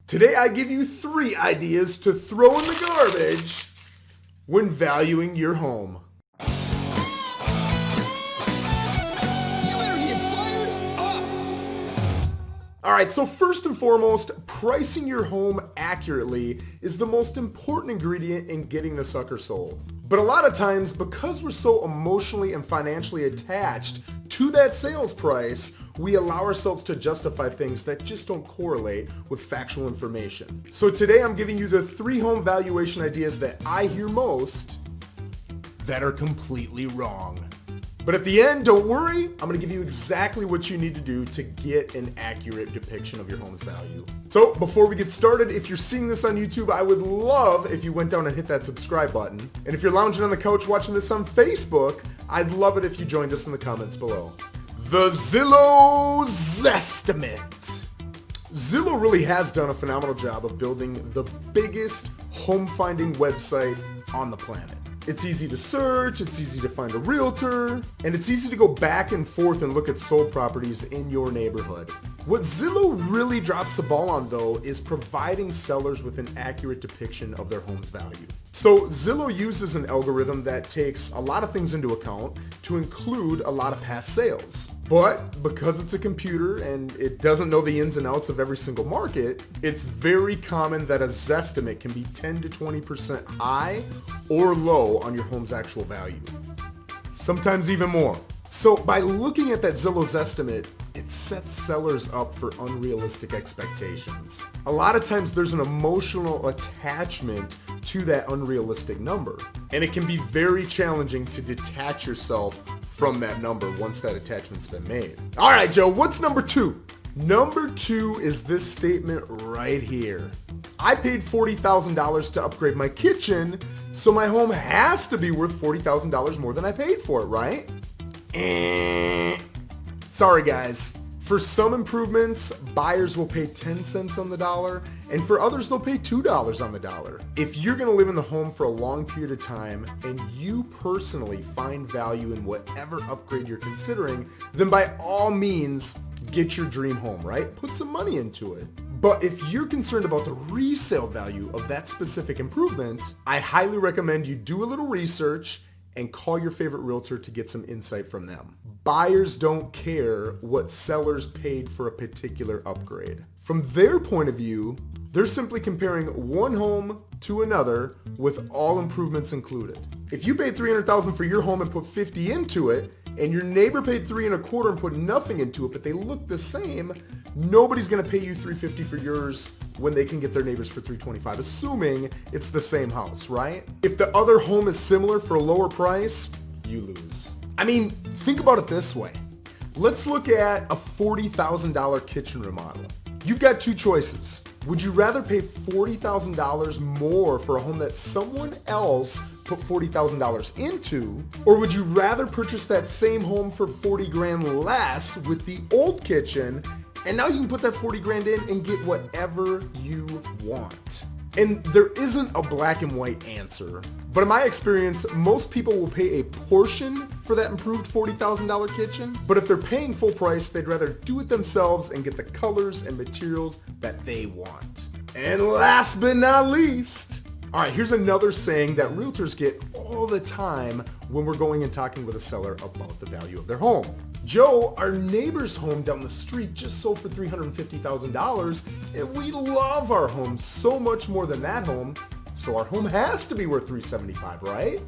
Today I give you 3 ideas to throw in the garbage when valuing your home. You better get fired up! Alright, so first and foremost, pricing your home accurately is the most important ingredient in getting the sucker sold. But a lot of times, because we're so emotionally and financially attached to that sales price, we allow ourselves to justify things that just don't correlate with factual information. So today I'm giving you the 3 home valuation ideas that I hear most that are completely wrong. But at the end, don't worry, I'm going to give you exactly what you need to do to get an accurate depiction of your home's value. So before we get started, if you're seeing this on YouTube, I would love if you went down and hit that subscribe button. And if you're lounging on the couch watching this on Facebook, I'd love it if you joined us in the comments below. The Zillow Zestimate. Zillow really has done a phenomenal job of building the biggest home finding website on the planet. It's easy to search, it's easy to find a realtor, and it's easy to go back and forth and look at sold properties in your neighborhood. What Zillow really drops the ball on though is providing sellers with an accurate depiction of their home's value. So Zillow uses an algorithm that takes a lot of things into account to include a lot of past sales. But because it's a computer and it doesn't know the ins and outs of every single market, it's very common that a Zestimate can be 10 to 20% high or low on your home's actual value. Sometimes even more. So by looking at that Zillow Zestimate, it sets sellers up for unrealistic expectations. A lot of times there's an emotional attachment to that unrealistic number, and it can be very challenging to detach yourself from that number once that attachment's been made. All right, Joe, what's number 2? Number 2 is this statement right here. I paid $40,000 to upgrade my kitchen, so my home has to be worth $40,000 more than I paid for it, right? Sorry guys, for some improvements, buyers will pay 10 cents on the dollar, and for others they'll pay $2 on the dollar. If you're gonna live in the home for a long period of time and you personally find value in whatever upgrade you're considering, then by all means, get your dream home, right? Put some money into it. But if you're concerned about the resale value of that specific improvement, I highly recommend you do a little research and call your favorite realtor to get some insight from them. Buyers don't care what sellers paid for a particular upgrade. From their point of view, they're simply comparing one home to another with all improvements included. If you paid $300,000 for your home and put $50,000 into it, and your neighbor paid $325,000 and put nothing into it, but they look the same, nobody's gonna pay you $350,000 for yours when they can get their neighbors for $325,000, assuming it's the same house, right? If the other home is similar for a lower price, you lose. I mean, think about it this way. Let's look at a $40,000 kitchen remodel. You've got 2 choices. Would you rather pay $40,000 more for a home that someone else put $40,000 into, or would you rather purchase that same home for $40,000 less with the old kitchen, and now you can put that $40,000 in and get whatever you want? And there isn't a black and white answer, but in my experience, most people will pay a portion for that improved $40,000 kitchen, but if they're paying full price, they'd rather do it themselves and get the colors and materials that they want. And last but not least, all right, here's another saying that realtors get all the time when we're going and talking with a seller about the value of their home. Joe, our neighbor's home down the street just sold for $350,000, and we love our home so much more than that home, so our home has to be worth $375,000, right?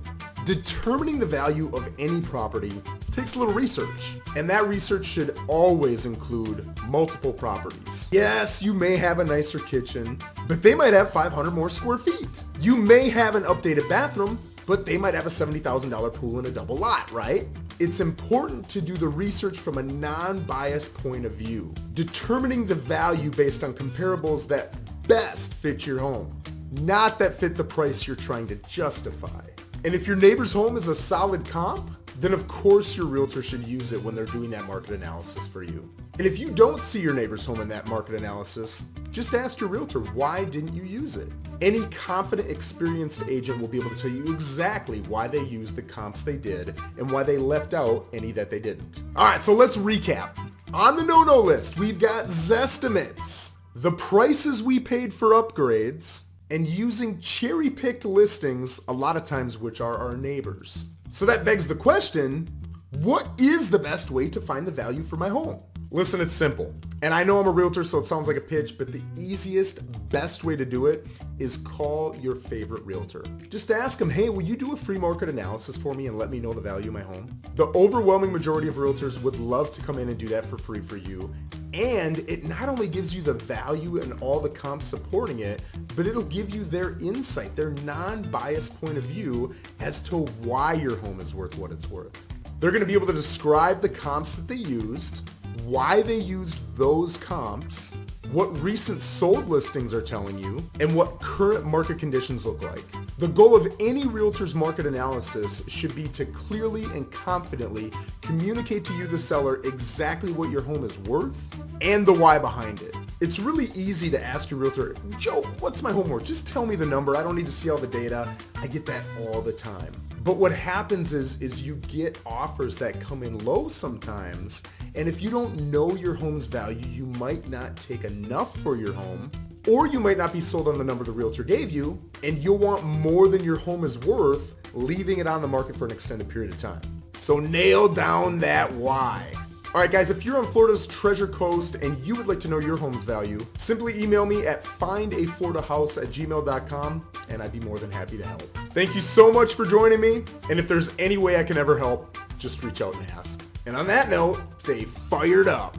Determining the value of any property takes a little research, and that research should always include multiple properties. Yes, you may have a nicer kitchen, but they might have 500 more square feet. You may have an updated bathroom, but they might have a $70,000 pool in a double lot, right? It's important to do the research from a non-biased point of view, determining the value based on comparables that best fit your home, not that fit the price you're trying to justify. And if your neighbor's home is a solid comp, then of course your realtor should use it when they're doing that market analysis for you. And if you don't see your neighbor's home in that market analysis, just ask your realtor, why didn't you use it? Any confident, experienced agent will be able to tell you exactly why they used the comps they did and why they left out any that they didn't. All right, so let's recap. On the no-no list, we've got Zestimates. the prices we paid for upgrades, and using cherry-picked listings, a lot of times which are our neighbors. So that begs the question, what is the best way to find the value for my home? Listen, it's simple. And I know I'm a realtor, so it sounds like a pitch, but the easiest, best way to do it is call your favorite realtor. Just ask them, hey, will you do a free market analysis for me and let me know the value of my home? The overwhelming majority of realtors would love to come in and do that for free for you. And it not only gives you the value and all the comps supporting it, but it'll give you their insight, their non-biased point of view as to why your home is worth what it's worth. They're going to be able to describe the comps that they used, why they used those comps, what recent sold listings are telling you, and what current market conditions look like. The goal of any realtor's market analysis should be to clearly and confidently communicate to you, the seller, exactly what your home is worth and the why behind it. It's really easy to ask your realtor, Joe, what's my home worth? Just tell me the number. I don't need to see all the data. I get that all the time. But what happens is you get offers that come in low sometimes, and if you don't know your home's value, you might not take enough for your home, or you might not be sold on the number the realtor gave you, and you'll want more than your home is worth, leaving it on the market for an extended period of time. So nail down that why. All right, guys, if you're on Florida's Treasure Coast and you would like to know your home's value, simply email me at findafloridahouse@gmail.com and I'd be more than happy to help. Thank you so much for joining me. And if there's any way I can ever help, just reach out and ask. And on that note, stay fired up.